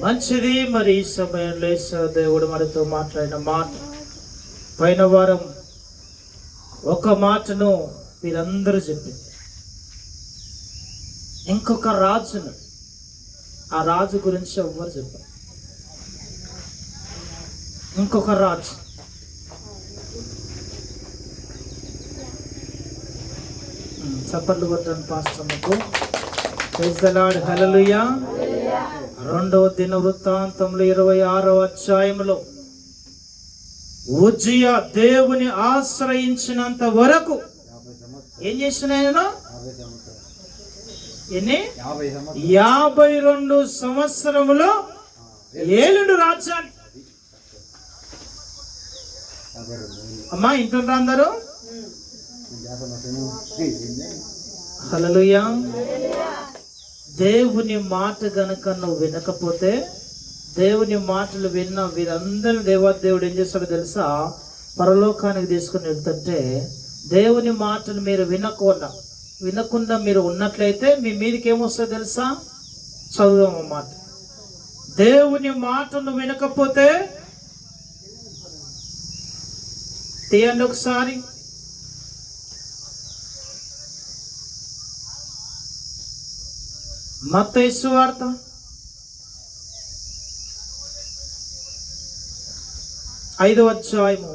మంచిది. మరి ఈ సమయంలో దేవుడు మనతో మాట్లాడిన మాట, పైన వారం ఒక మాటను మీరందరూ చెప్పింది. ఇంకొక రాజును, ఆ రాజు గురించి ఎవ్వరు చెప్పారు. ఇంకొక రాజు, చప్పట్లు కొట్టండి పాస్టర్లకు. ప్రైజ్ ది లార్డ్, హల్లెలూయా. 2వ దినవృత్తాంతంలో 26వ అధ్యాయంలో ఉజ్జియా దేవుని ఆశ్రయించినంత వరకు ఏం చేసిన ఆయన? 52 సంవత్సరములు ఏలుడు రాజ్యాన్ని. అమ్మా ఇంటుండ్రా అందరూ? హల్లెలూయా. దేవుని మాట గనక నువ్వు వినకపోతే, దేవుని మాటలు విన్న వీరందరూ దేవాదేవుడు ఏం చేస్తాడో తెలుసా? పరలోకానికి తీసుకుని వెళ్తుంటే, దేవుని మాటలు మీరు వినకుండా మీరు ఉన్నట్లయితే మీ మీదకి ఏమొస్తుందో తెలుసా? చదువు మాట. దేవుని మాటను వినకపోతే తీయండి ఒకసారి. మత్తయి సువార్త 5వ అధ్యాయము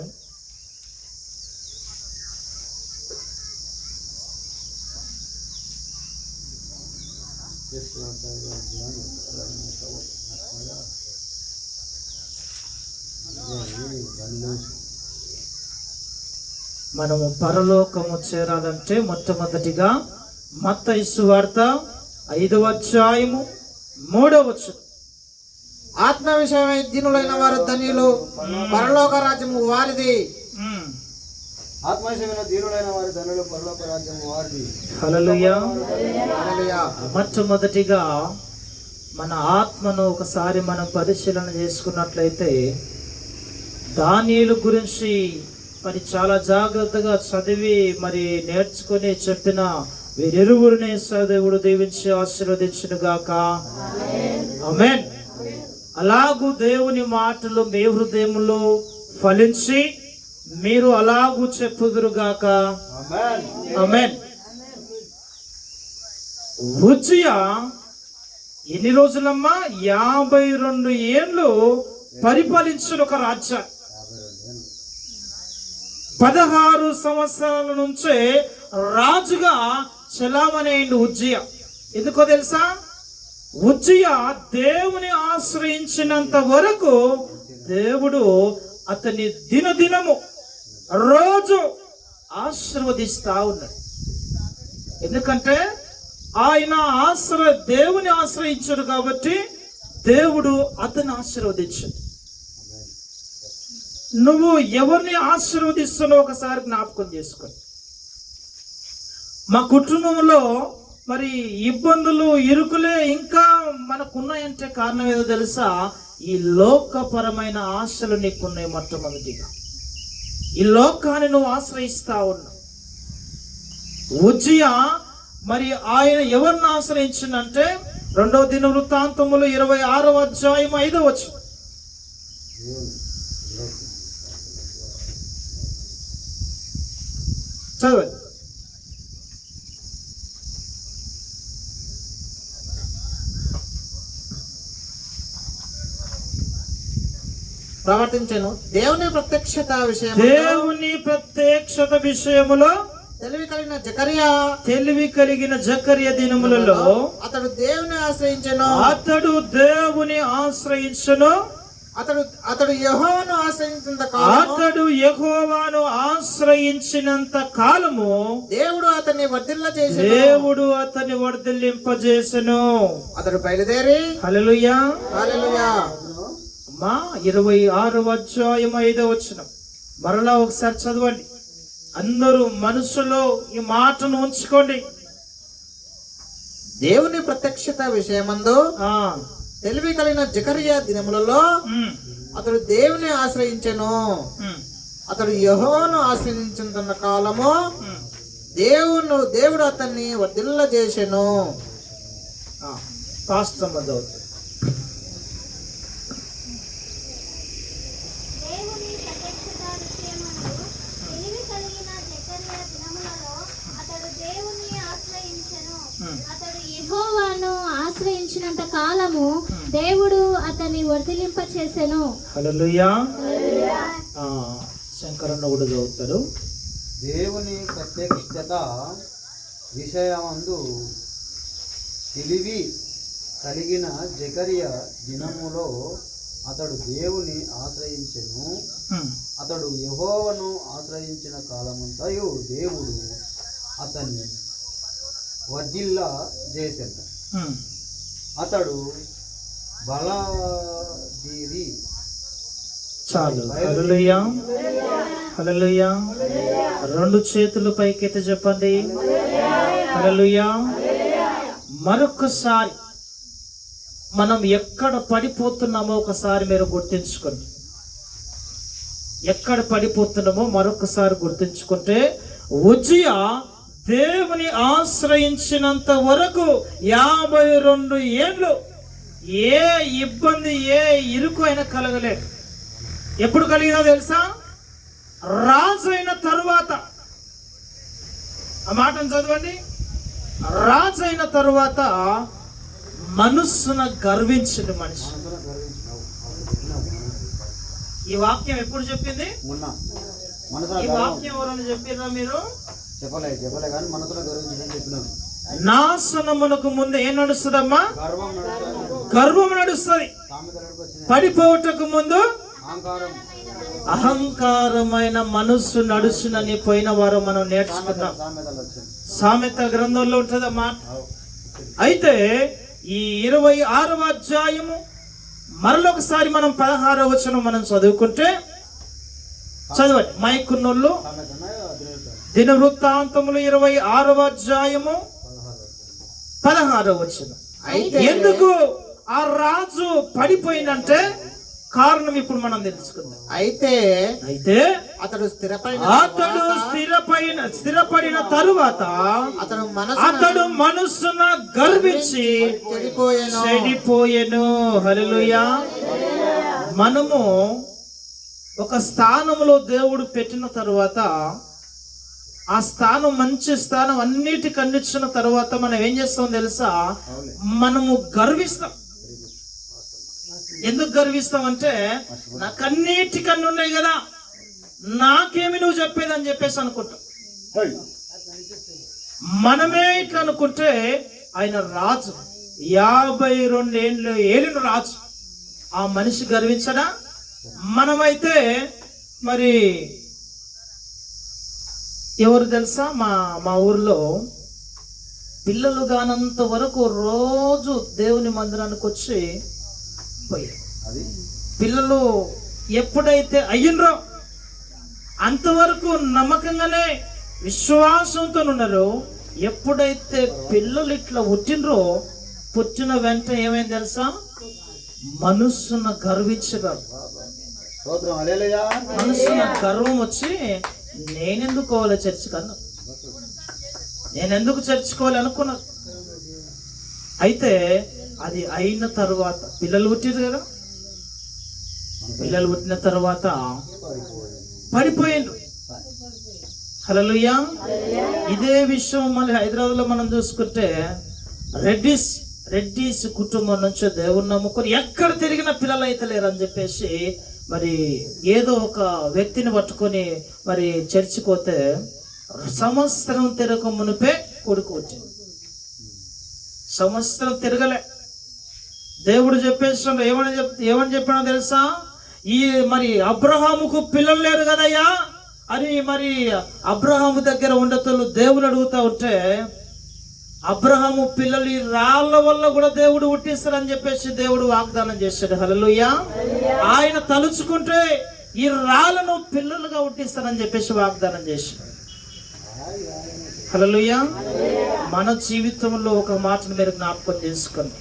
'మనము పరలోకము చేరాలంటే మొట్టమొదటిగా మత్తయి సువార్త 5వ అధ్యాయము 3వ వచనం. ఆత్మ విషయమై దీనులైన వారు ధన్యులు, పరలోక రాజ్యము వారిది. ఆత్మ విషయమైన దీనులైన వారు ధన్యులు, పరలోక రాజ్యము వారిది. హల్లెలూయా. హల్లెలూయా. మొట్టమొదటిగా మన ఆత్మను ఒకసారి మనం పరిశీలన చేసుకున్నట్లయితే, దానియేలు గురించి మరి చాలా జాగ్రత్తగా చదివి మరి నేర్చుకుని చెప్పిన వీరిరువురిని దేవుడు దీవించి ఆశీర్వదించును గాక. ఆమేన్. అలాగూ దేవుని మాటలు మీ హృదయంలో ఫలించి మీరు అలాగూ చెప్పుదురుగాక. ఆమేన్. ఉజ్జియా ఎన్ని రోజులమ్మా? 52 ఏళ్ళు పరిపాలించిన ఒక రాజ్యం. 16 సంవత్సరాల నుంచే రాజుగా చలామణి ఉజ్జియా. ఎందుకో తెలుసా? ఉజ్జియా దేవుని ఆశ్రయించినంత వరకు దేవుడు అతన్ని దినదినము రోజు ఆశీర్వదిస్తా ఉన్నాడు. ఎందుకంటే ఆయన దేవుని ఆశ్రయించాడు కాబట్టి దేవుడు అతన్ని ఆశీర్వదించాడు. నువ్వు ఎవరిని ఆశీర్వదిస్తున్నావు ఒకసారి జ్ఞాపకం చేసుకో. మా కుటుంబంలో మరి ఇబ్బందులు, ఇరుకులే ఇంకా మనకున్నాయంటే కారణం ఏదో తెలుసా? ఈ లోకపరమైన ఆశలు నీకున్నాయి. మొట్టమొదటిగా ఈ లోకాన్ని నువ్వు ఆశ్రయిస్తా ఉన్నావు. ఉజ్జియా మరి ఆయన ఎవరిని ఆశ్రయించిందంటే 2వ దినవృత్తాంతములు 26వ అధ్యాయం 5వ వచనం. చదవండి. ప్రవర్తించెను. దేవుని ప్రత్యక్షత విషయములో తెలివి కలిగిన జకర్యా దినములలో అతడు దేవుని ఆశ్రయించెను. అతడు యెహోవాను ఆశ్రయించినంత కాలము దేవుడు అతన్ని వర్ధిల్లింపజేసెను. అతడు బయలుదేరి హల్లెలూయా. హల్లెలూయా. 26వ అధ్యాయం 5వ వచనం మరలా ఒకసారి చదవండి. అందరూ మనసులో ఈ మాటను ఉంచుకోండి. దేవుని ప్రత్యక్షత విషయమందు తెలివి కలిగిన జకర్యా దినములలో అతడు దేవుని ఆశ్రయించెను. అతడు యెహోవాను ఆశ్రయించుతున్న కాలము దేవుడు అతన్ని వర్ధిల్ల చేసెను. నిమిత్తము దేవుడు అతన్ని వర్ధిలింప చేసెను. హల్లెలూయా. శంకరన్న కూడా చదువుతారు. దేవుని ప్రత్యక్షత విషయమందు తెలివి కలిగిన జకరియా దినములో అతడు దేవుని ఆశ్రయించెను. అతడు యెహోవాను ఆశ్రయించిన కాలమంతయు దేవుడు అతన్ని వర్ధిల్ల చేసెను. అతడు బలధీరి. చాలు. హల్లెలూయా, హల్లెలూయా. రెండు చేతులు పైకెత్తి చెప్పండి హల్లెలూయా. మరొకసారి మనం ఎక్కడ పడిపోతున్నామో ఒకసారి మీరు గుర్తించుకోండి. ఎక్కడ పడిపోతున్నామో మరొకసారి గుర్తించుకుంటే, ఉజ్జియా దేవుని ఆశ్రయించినంత వరకు 52 ఏళ్ళు ఏ ఇబ్బంది ఏ ఇరుకు అయినా కలగలేదు. ఎప్పుడు కలిగినా తెలుసా? రాజు అయిన తరువాత. ఆ మాటను చదవండి. రాజు అయిన తరువాత మనస్సున గర్వించిన మనిషి. ఈ వాక్యం ఎప్పుడు చెప్పింది? ఈ వాక్యం ఎవరైనా చెప్పారా మీరు? చెప్పలే కానీ మనసులో గర్వించడం చెప్పినాను. నాశనమునకు ముందు ఏం నడుస్తుందమ్మా? గర్వం నడుస్తుంది. పడిపోవటకు ముందు అహంకారమైన మనస్సు నడుచునని పోయిన వారు మనం నేర్చుకున్నాం. సామెత గ్రంథంలో ఉంటుందమ్మా. అయితే ఈ 26వ అధ్యాయము మరొకసారి మనం 16వ వచనం మనం చదువుకుంటే, చదవండి మైకున్నోళ్ళు. దినవృత్తాంతములు 26వ అధ్యాయము 16వ వచనం. ఎందుకు ఆ రాజు పడిపోయిందంటే కారణం ఇప్పుడు మనం తెలుసుకుందాం. అయితే అతడు స్థిరపడిన తరువాత అతడు మనస్సున గర్వించి చెడిపోయెను. హల్లెలూయా. మనము ఒక స్థానంలో దేవుడు పెట్టిన తరువాత, ఆ స్థానం మంచి స్థానం అన్నిటికన్నిచ్చిన తర్వాత మనం ఏం చేస్తాం తెలుసా? మనము గర్విస్తాం. ఎందుకు గర్విస్తాం అంటే, నాకు అన్నిటికన్నా ఉన్నాయి కదా, నాకేమి నువ్వు చెప్పేదని చెప్పేసి అనుకుంటాం. మనమే ఇట్లా అనుకుంటే, ఆయన రాజు 52 ఏళ్ళు ఏలిన రాజు, ఆ మనిషి గర్వించడా? మనమైతే మరి ఎవరు తెలుసా? మా ఊర్లో పిల్లలు కానంత వరకు రోజు దేవుని మందిరానికి వచ్చి పిల్లలు ఎప్పుడైతే అయ్యిండ్రో అంతవరకు నమ్మకంగానే విశ్వాసంతో ఉన్నారు. ఎప్పుడైతే పిల్లలు ఇట్లా పుట్టిన వెంట ఏమైంది తెలుసా? మనస్సున గర్వించగలరు. మనస్సున గర్వం వచ్చి నేనెందుకు పోవాలి చర్చి కన్నా, నేనెందుకు చర్చుకోవాలి అనుకున్నారు. అయితే అది అయిన తర్వాత పిల్లలు పుట్టారు కదా, పిల్లలు పుట్టిన తర్వాత పడిపోయిండ్రు. హల్లెలూయా. ఇదే విషయం మళ్ళీ హైదరాబాద్ లో మనం చూసుకుంటే, రెడ్డిస్ కుటుంబం నుంచి దేవుని నమ్ముకొని ఎక్కడ తిరిగిన పిల్లలు అయితే లేరని చెప్పేసి మరి ఏదో ఒక వ్యక్తిని పట్టుకొని మరి చర్చికి పోతే సంవత్సరం తిరగక మునిపే కొడుకు వచ్చింది. సంవత్సరం తిరగలే. దేవుడు చెప్పేసి ఏమని చెప్పినా తెలుసా? ఈ మరి అబ్రహాముకు పిల్లలు లేరు కదయ్యా అని మరి అబ్రహాము దగ్గర ఉండేటోళ్ళు దేవుని అడుగుతా ఉంటే, అబ్రహాము పిల్లలు ఈ రాళ్ళ వల్ల కూడా దేవుడు పుట్టిస్తారని చెప్పేసి దేవుడు వాగ్దానం చేశాడు. హల్లెలూయా. ఆయన తలుచుకుంటే ఈ రాళ్ళను పిల్లలుగా పుట్టిస్తారని చెప్పేసి వాగ్దానం చేశాడు. హల్లెలూయా. మన జీవితంలో ఒక మాటను మీరు జ్ఞాపకం చేసుకోండి.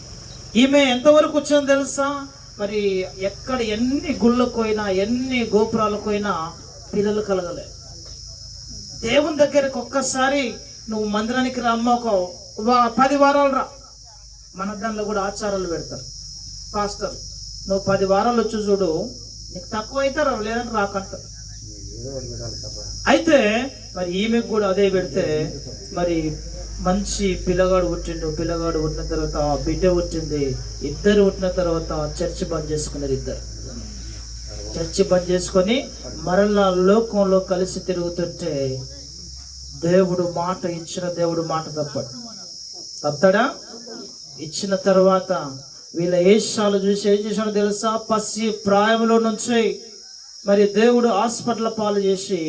ఈమె ఎంతవరకు వచ్చిందో తెలుసా? మరి ఎక్కడ ఎన్ని గుళ్ళకు పోయినా, ఎన్ని గోపురాలకు పోయినా పిల్లలు కలగలే. దేవుని దగ్గరికి ఒక్కసారి నువ్వు మందిరానికి రమ్మ, ఒక 10 వారాలు రా. మన దానిలో కూడా ఆచారాలు పెడతారు. పాస్టర్ నువ్వు 10 వారాలు వచ్చి చూడు, నీకు తక్కువ అవుతారా, లేదంటే రాకంటారు. అయితే మరి ఈమెకు కూడా అదే పెడితే మరి మంచి పిల్లగాడు పుట్టిన తర్వాత బిడ్డ పుట్టింది. ఇద్దరు పుట్టిన తర్వాత చర్చి బంద్ చేసుకున్నారు. ఇద్దరు చర్చి బంద్ చేసుకొని మరలా లోకంలో కలిసి తిరుగుతుంటే దేవుడు మాట తప్పడా? ఇచ్చిన తర్వాత వీళ్ళ ఏషాలు చూసి ఏం చేశాడో తెలుసా? పసి ప్రాయంలో నుంచి మరి దేవుడు హాస్పిటల్ పాలు చేసి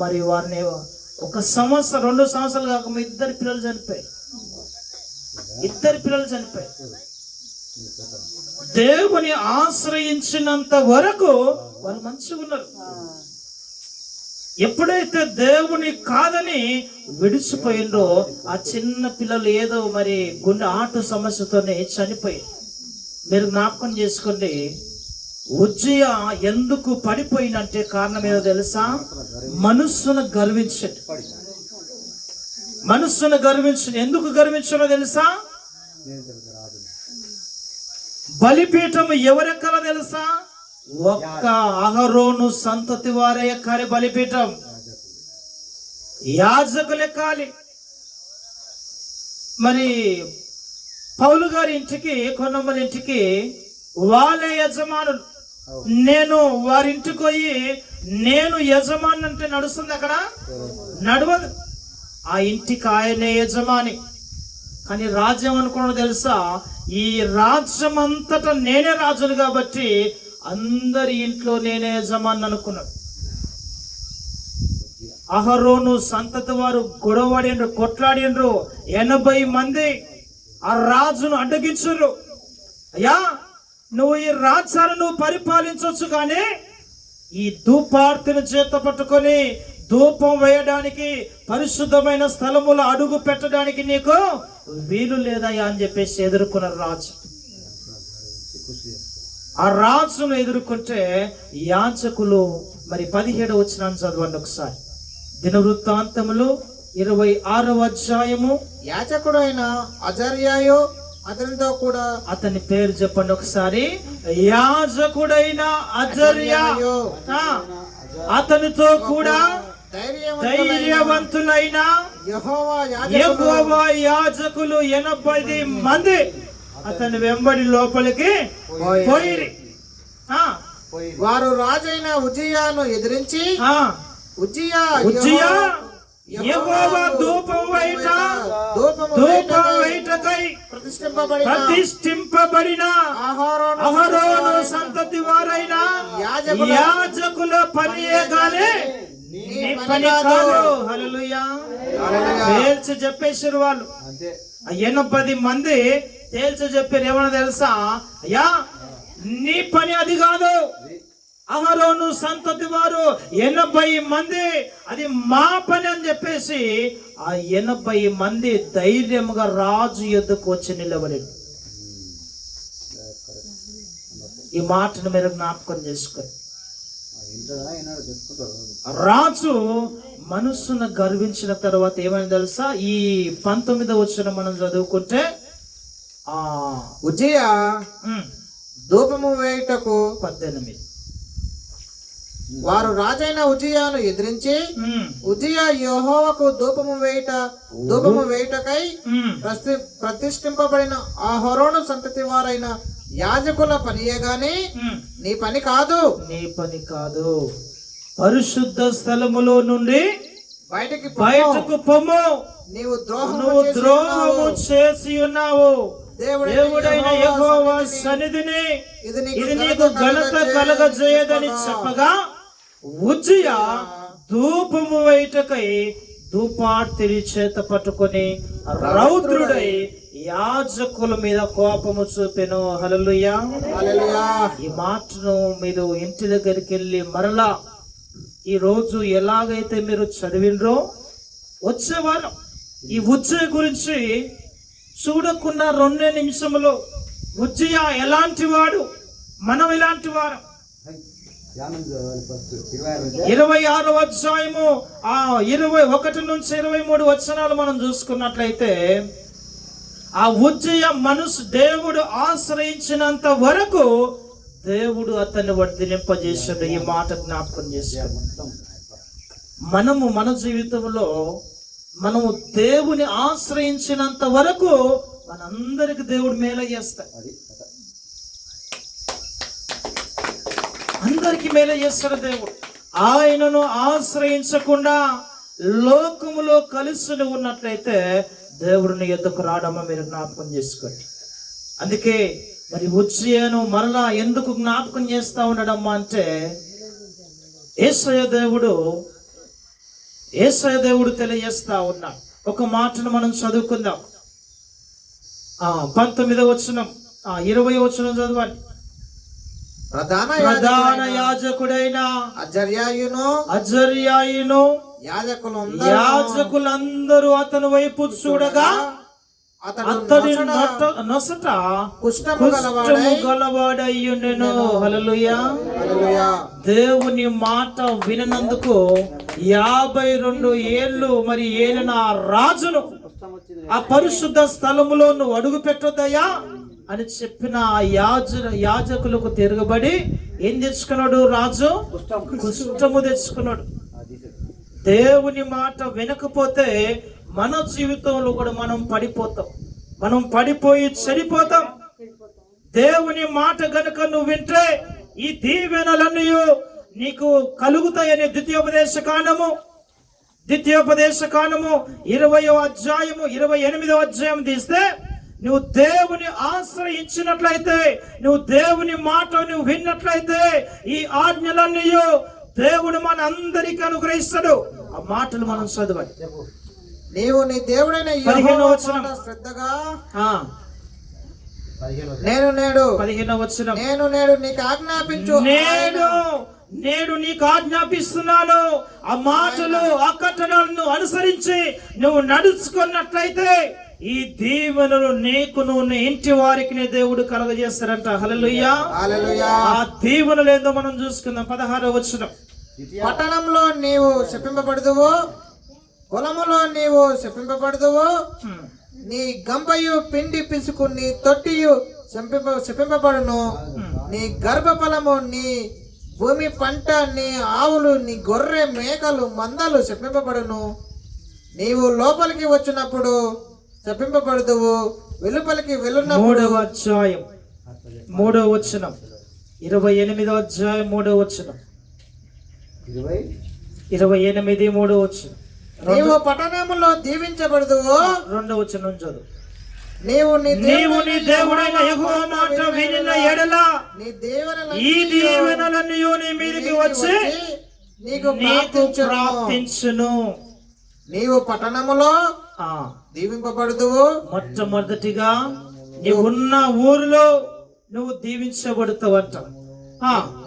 మరి వారిని 1 సంవత్సరం 2 సంవత్సరాలు కాక ఇద్దరు పిల్లలు చనిపోయారు. దేవుని ఆశ్రయించినంత వరకు వాళ్ళు మంచిగా ఉన్నారు. ఎప్పుడైతే దేవుని కాదని విడిచిపోయిండ్రో ఆ చిన్న పిల్లలు ఏదో మరి గుండె ఆటు సమస్యతోనే చనిపోయి. మీరు జ్ఞాపకం చేసుకోండి, ఉజ్జియా ఎందుకు పడిపోయినంటే కారణం ఏదో తెలుసా? మనస్సును గర్వించండి. ఎందుకు గర్వించాలో తెలుసా? బలిపీఠం ఎవరెక్కల తెలుసా? ఒక్క అహరోను సంతతి వారే ఎక్కాలి బలిపీఠం. యాజకులు ఎక్కాలి. మరి పౌలు గారి ఇంటికి, కొన్నమ్మల ఇంటికి వాళ్ళే యజమానులు. నేను వారింటికి పోయి నేను యజమాని అంటే నడుస్తుంది? అక్కడ నడవదు. ఆ ఇంటికి ఆయనే యజమాని. కానీ రాజ్యం అనుకున్నది తెలుసా? ఈ రాజ్యం అంతటా నేనే రాజును కాబట్టి అందరి ఇంట్లో నేనే యజమాని అనుకున్నాడు. అహరోను సంతతి వారు గొడవడిండ్రు, కొట్లాడిండ్రు. 80 మంది ఆ రాజును అడ్డగించరు. అయ్యా, నువ్వు ఈ రాజ్యాన్ని పరిపాలించవచ్చు, కానీ ఈ ధూపార్తిని చేత పట్టుకొని ధూపం వేయడానికి, పరిశుద్ధమైన స్థలములో అడుగు పెట్టడానికి నీకు వీలు లేదయ్యా అని చెప్పేసి ఎదుర్కొన్నారు రాజు. ఆ రాజును ఎదుర్కొంటే యాజకులు మరి 17వ వచనాన్ని చదవండి ఒకసారి. దినవృత్తాంతములు 26వ అధ్యాయము. యాజకుడైన అజర్యాయు అతనితో కూడా, అతని పేరు చెప్పండి ఒకసారి. యాజకుడైన అజర్యా అతనితో కూడా ధైర్యవంతులైన యెహోవా యాజకులు 80 మంది అతని వెంబడి లోపలికి పోయిరి. వారు రాజైన ఉజ్జియాను ఎదిరించి ఉజ్జియా యెహోవా ధూపం వేయుటకై ప్రతిష్ఠింపబడిన అహరోను సంతతి వారైన యాజకుల పనియే గాని నీ పని కాదు. హల్లెలూయా. తేల్చి చెప్పేసారు వాళ్ళు. 80 మంది తేల్చి చెప్పారు. ఏమన్నా తెలుసా? అయ్యా, నీ పని అది కాదు. అహరోను సంతతి వారు 80 మంది, అది మా పని అని చెప్పేసి ఆ 80 మంది ధైర్యంగా రాజు ఎద్దుకు వచ్చి నిలబడి. ఈ మాటను మీరు జ్ఞాపకం చేసుకోండి. రాజు మనస్సును గర్వించిన తర్వాత ఏమైనా తెలుసా? ఈ 19వ వచనం మనం చదువుకుంటే, ఉజ్జియా ధూపము వేయుటకు 18. వారు రాజైన ఉజ్జియాను ఎదిరించి ఉజ్జియా యెహోవాకు ధూపము వేయుటకై ప్రతిష్ఠింపబడిన అహరోను సంతతి వారైన యాజకుల పనియే గాని నీ పని కాదు. పరిశుద్ధ స్థలములో నుండి బయటకు పొమ్ము. నీవు ద్రోహము చేసి ఉన్నావు. దేవుడైన యెహోవా సన్నిధిని ఇది నీకు ఘనత కలగజేయదని చెప్పగా ఉజ్జియా ధూపము వేయుటకై ధూపార్తిని చేత పట్టుకొని రౌద్రుడై యాజకుల మీద కోపము చూపెను. హల్లెలూయా. ఈ మాటను మీరు ఇంటి దగ్గరికి వెళ్ళి మరలా ఈ రోజు ఎలాగైతే మీరు చదివినరో వచ్చే వారం ఈ ఉజ్జియా గురించి చూడకుండా 2 నిమిషంలో ఉజ్జియా ఎలాంటి వాడు, మనం ఎలాంటి వారు. 26వ అధ్యాయము 21 నుంచి 23 వచనాలు మనం చూసుకున్నట్లయితే, ఆ ఉజ్జియా దేవుడు ఆశ్రయించినంత వరకు దేవుడు అతన్ని వర్ధిలింపజేశాడు. ఈ మాట జ్ఞాపకం చేశాడు. మనము మన జీవితంలో మనము దేవుని ఆశ్రయించినంత వరకు మనందరికి దేవుడు మేలు చేస్తాడు. అందరికి మేలు చేస్తాడు దేవుడు. ఆయనను ఆశ్రయించకుండా లోకములో కలిసి ఉన్నట్లయితే దేవుడిని ఎద్దుకు రావడమో మీరు జ్ఞాపకం చేసుకోండి. అందుకే మరి ఉజ్జయను మరలా ఎందుకు జ్ఞాపకం చేస్తా ఉండడమ్మా అంటే యేసయ్య దేవుడు తెలియజేస్తా ఉన్నాడు. ఒక మాటను మనం చదువుకుందాం. 19వ వచనం, 20వ వచనం చదవండి. ప్రధాన యాజకుడైన అజర్యాయును యాజకులందరూ అతని వైపు చూడగా అతడి నొసట కుష్ఠము గలవాడయ్యుండెను. హల్లెలూయా. దేవుని మాట విననందుకు 52 ఏళ్ళు మరి ఏలిన ఆ రాజును ఆ పరిశుద్ధ స్థలములో నువ్వు అడుగు పెట్టొద్దయ్యా అని చెప్పిన ఆ యాజకులకు తిరగబడి ఏం తెచ్చుకున్నాడు రాజు? కుష్ఠము తెచ్చుకున్నాడు. దేవుని మాట వినకపోతే మన జీవితంలో కూడా మనం పడిపోతాం. మనం పడిపోయి చెడిపోతాం. దేవుని మాట గనుక నువ్వు వింటే ఈ దీవెనలన్నీ నీకు కలుగుతాయని ద్వితీయోపదేశ కాండము 20వ అధ్యాయము 28వ అధ్యాయం తీస్తే నువ్వు దేవుని ఆశ్రయించినట్లయితే, నువ్వు దేవుని మాట నువ్వు విన్నట్లయితే ఈ ఆజ్ఞలన్నీ దేవుడు మన అందరికి అనుగ్రహిస్తాడు. ఆ మాటలు మనం చదవాలి. నీవు నీ దేవుడైన యెహోవా మాట శ్రద్ధగా నేను నేడు నీకు ఆజ్ఞాపించు నేడు నీకు ఆజ్ఞాపిస్తున్నాను. ఆ మాటలు ఆ కట్టడలను అనుసరించి నువ్వు నడుచుకున్నట్లయితే ఈ దీవెనలు నీకును నీ ఇంటి వారికి దేవుడు కలగజేస్తారంట. హల్లెలూయా. ఆ దీవెనలు ఏందో మనం చూసుకుందాం. 16వ వచనం. పట్టణంలో నీవు శపింపబడదువు, పొలములో నీవు శపింపబడదువు, నీ గంపయు పిండి పిసుకు నీ తొట్టియు శపింపబడును, నీ గర్భఫలము నీ భూమి పంట నీ ఆవులు నీ గొర్రె మేకలు మందలు శపింపబడును. నీవు లోపలికి వచ్చినప్పుడు శపింపబడదువు, వెలుపలికి వెళ్ళినప్పుడు. 3వ అధ్యాయం 3వ వచనం, 28వ అధ్యాయం 3వ వచనం, 28 3వ వచనం. నీవు పట్టణములో దీవించబడదువు. 2వ వచనం చదువు. నీవు నీ దేవుడైన యెహోవా మాట వినిన ఎడల ఈ దీవెనలన్నీ నీ మీదకి వచ్చి నీకు ప్రాప్తించును. నీవు పట్టణములో దీవింపబడదువు. మొట్టమొదటిగా నీవు ఉన్న ఊరిలో నువ్వు దీవించబడతావంట.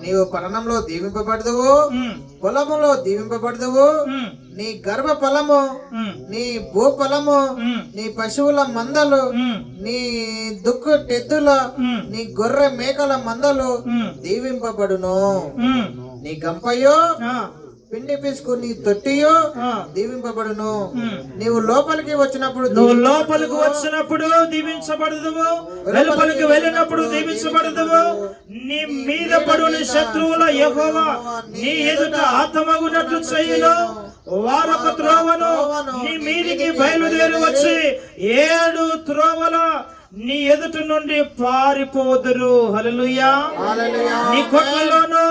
నీవు పట్టణంలో దీవింపబడదువు, పొలములో దీవింపబడదువు, నీ గర్భ ఫలము నీ భూఫలము నీ పశువుల మందలు నీ టెద్దుల నీ గొర్రె మేకల మందలు దీవింపబడును. నీ గంపయో పిండి పిసుకు నీ తొట్టియో దీవింపబడును. నీవు లోపలికి వచ్చినప్పుడు దీవించబడదువు, వెలుపలికి వెళ్ళినప్పుడు దీవించబడదువు. నీ మీద పడుని శత్రువుల యెహోవా నీ ఎదుట హతమగునట్లు చేయును. వారొక త్రోవను నీ మీదికి బయలుదేరి వచ్చి 7 త్రోవల నీ ఎదుట నుండి పారిపోదురు. హల్లెలూయా. నీ కొట్లలోను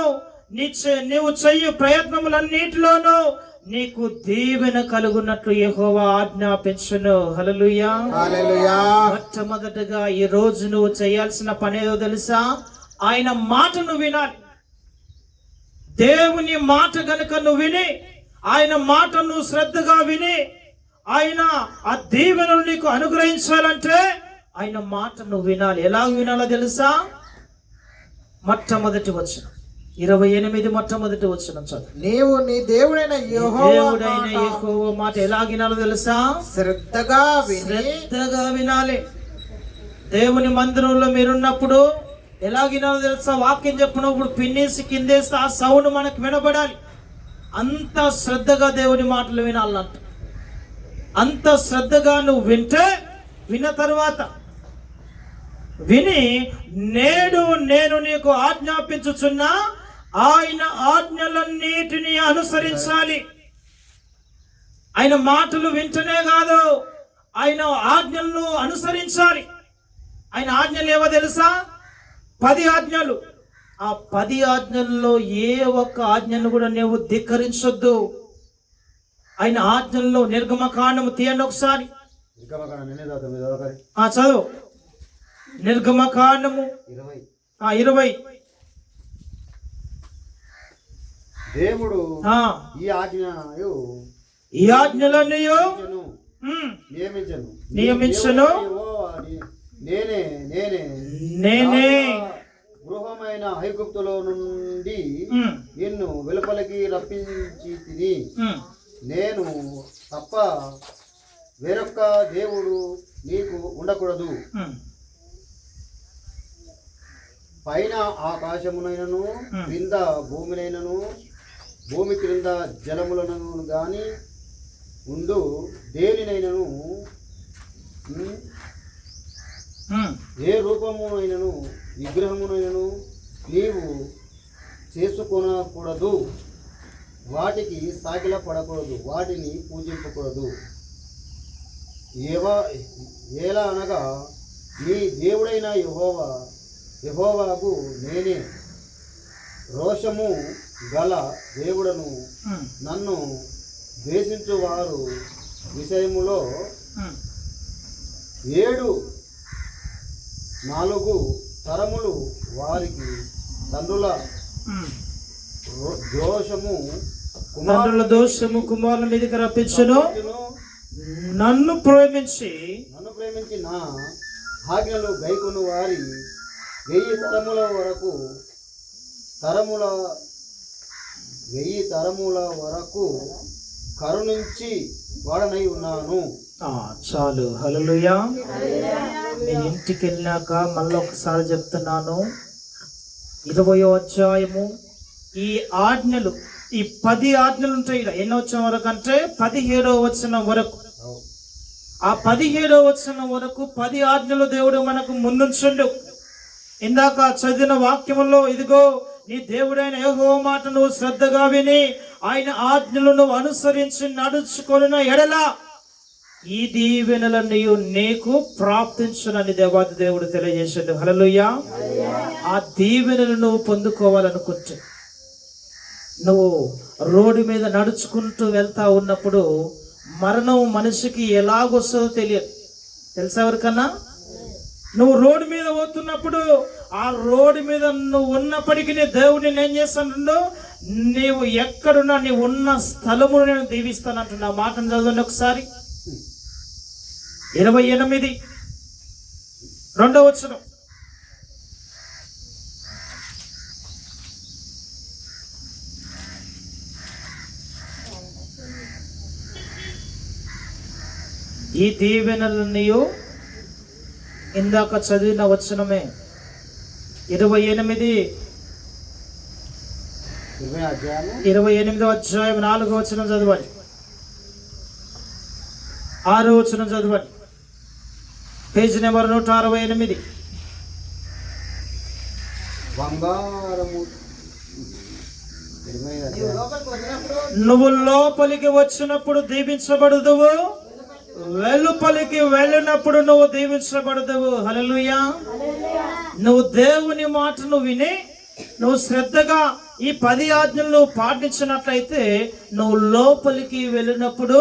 నీవు చెయ్యి ప్రయత్నములన్నిటిలోనూ నీకు దీవెన కలుగున్నట్లు యెహోవా ఆజ్ఞాపించును. హల్లెలూయా. మొట్టమొదటగా ఈ రోజు నువ్వు చేయాల్సిన పని ఏదో తెలుసా? ఆయన మాటను వినాలి. దేవుని మాట గనుక నువ్వు విని ఆయన మాటను శ్రద్ధగా విని ఆయన ఆ దీవెనలు నీకు అనుగ్రహించాలంటే ఆయన మాట నువ్వు వినాలి. ఎలా వినాలో తెలుసా? మొట్టమొదటి వచనం 28 మొట్టమొదటి వచనం చదువు. నీవు నీ దేవుడైన యెహోవా మాట ఎలా వినాలో తెలుసా? శ్రద్ధగా వినాలి. దేవుని మందిరంలో మీరున్నప్పుడు ఎలా వినాలో తెలుసా? వాక్యం చెప్పినప్పుడు పిన్నేసి కిందేసి ఆ సౌండ్ మనకు వినబడాలి. అంత శ్రద్ధగా దేవుని మాటలు వినాలంట. అంత శ్రద్ధగా నువ్వు విన్న తర్వాత విని నేడు నేను నీకు ఆజ్ఞాపించుచున్నా ఆయన ఆజ్ఞలన్నిటినీ అనుసరించాలి. ఆయన మాటలు వింటనే కాదు, ఆయన ఆజ్ఞలను అనుసరించాలి. ఆయన ఆజ్ఞలు ఏవో తెలుసా? 10 ఆజ్ఞలు. ఆ 10 ఆజ్ఞల్లో ఏ ఒక్క ఆజ్ఞను కూడా నువ్వు ధిక్కరించొద్దు. ఆయన ఆజ్ఞల్లో నిర్గమకాండము తీయండి ఒకసారి. చదువు. నిర్గమకాండము 20. దేవుడు ఈ ఆజ్ఞలన్నీ నియమించను. నేనే గృహమైన ఐగుప్తులో నుండి నిన్ను వెలుపలికి రప్పించి తిని, నేను తప్ప వేరొక్క దేవుడు నీకు ఉండకూడదు. పైన ఆకాశమునైనను క్రింద భూమినైనను భూమి క్రింద జలములను గాని ఉండు దేనినైనను ఏ రూపమునైనను విగ్రహమునైనను నీవు చేసుకొనకూడదు. వాటికి సాగిల పడకూడదు, వాటిని పూజింపకూడదు. ఎలా అనగా నీ దేవుడైన యెహోవాకు నేనే రోషము గల దేవుడను. నన్ను ద్వేషించు వారు విషయములో 4 తరములు వారికి తండ్రుల దోషము కుమారుల మీదకి రప్పించును. నన్ను ప్రేమించి నా ఆజ్ఞలు గైకొను వారి 1000 తరముల వరకు కరుణించి వాడనై ఉన్నాను. చాలు. హల్లెలూయా. మీ ఇంటికి వెళ్ళాక మళ్ళీ ఒకసారి చెప్తున్నాను, 20వ అధ్యాయము ఈ ఆజ్ఞలు, ఈ 10 ఆజ్ఞలు ఉంటాయి. ఎన్నో వచనం వరకు అంటే 17వ వచనం వరకు. ఆ 17వ వచనం వరకు 10 ఆజ్ఞలు దేవుడు మనకు ముందుంచండు. ఇందాక చదివిన వాక్యములో, ఇదిగో నీ దేవుడైన యెహోవా మాట నువ్వు శ్రద్ధగా విని ఆయన ఆజ్ఞలను అనుసరించి నడుచుకొనిన ఎడల ఈ దీవెనలన్నీ నీకు ప్రాప్తించునని దేవాది దేవుడు తెలియజేశాడు. హల్లెలూయా. ఆ దీవెనలు నువ్వు పొందుకోవాలనుకుంటే, నువ్వు రోడ్డు మీద నడుచుకుంటూ వెళ్తా ఉన్నప్పుడు మరణం మనిషికి ఎలాగొస్తుందో తెలియదు. తెలుసా ఎవరికన్నా? నువ్వు రోడ్డు మీద పోతున్నప్పుడు ఆ రోడ్డు మీద నువ్వు ఉన్నప్పటికీ దేవుడిని ఏం చేస్తానంటూ, నీవు ఎక్కడున్నా నీ ఉన్న స్థలమును నేను దీవిస్తానంటున్నా. మాటను చదవండి ఒకసారి. 28 2వ వచనం. ఈ దీవెనలన్నీ ఇందాక చదివిన వచనమే. 28వ అధ్యాయం 4వ వచనం చదవండి. 6వ వచనం చదవండి. Page number 168. నువ్వు లోపలికి వచ్చినప్పుడు దీవించబడుదువు, వెలుపలికి వెళ్ళినప్పుడు నువ్వు దీవించబడుదువు. హల్లెలూయా. నువ్వు దేవుని మాటను విని నువ్వు శ్రద్ధగా ఈ 10 ఆజ్ఞలను పాటించినట్లయితే నువ్వు లోపలికి వెళ్ళినప్పుడు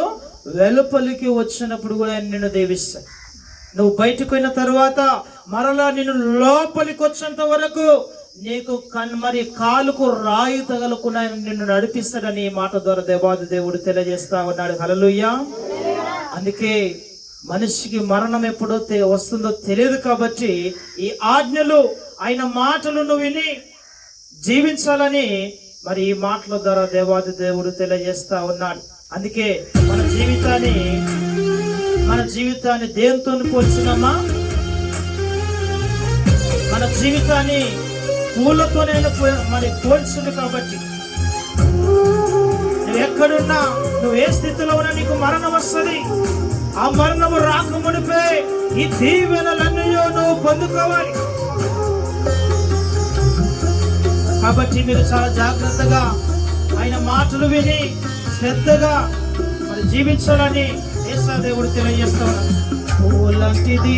వెలుపలికి వచ్చినప్పుడు కూడా నిన్ను దీవిస్తాయి. నువ్వు బయటకు పోయిన తర్వాత మరలా నిన్ను లోపలికి వచ్చేంత వరకు నీకు మరి కాలుకు రాయి తగలకుండా నిన్ను నడిపిస్తాడని ఈ మాట ద్వారా దేవాది దేవుడు తెలియజేస్తా ఉన్నాడు. హల్లెలూయా. అందుకే మనిషికి మరణం ఎప్పుడో వస్తుందో తెలియదు కాబట్టి ఈ ఆజ్ఞలు, ఆయన మాటలను విని జీవించాలని మరి ఈ మాటల ద్వారా దేవాది దేవుడు తెలియజేస్తా ఉన్నాడు. అందుకే మన జీవితాన్ని దేంతో పోల్చినామా? మన జీవితాన్ని పూలతోనే మరి పోల్చింది. కాబట్టి నువ్వు ఎక్కడున్నా, నువ్వు ఏ స్థితిలో ఉన్నా నీకు మరణం వస్తుంది. ఆ మరణము రాకమునిపే ఈ దీవెనలన్నీ నువ్వు పొందుకోవాలి. కాబట్టి మీరు చాలా జాగ్రత్తగా ఆయన మాటలు విని శ్రద్ధగా మరి జీవించాలని యేసు దేవుడు తెలియజేస్తా ఉన్నాడు. ఓ లాంటిది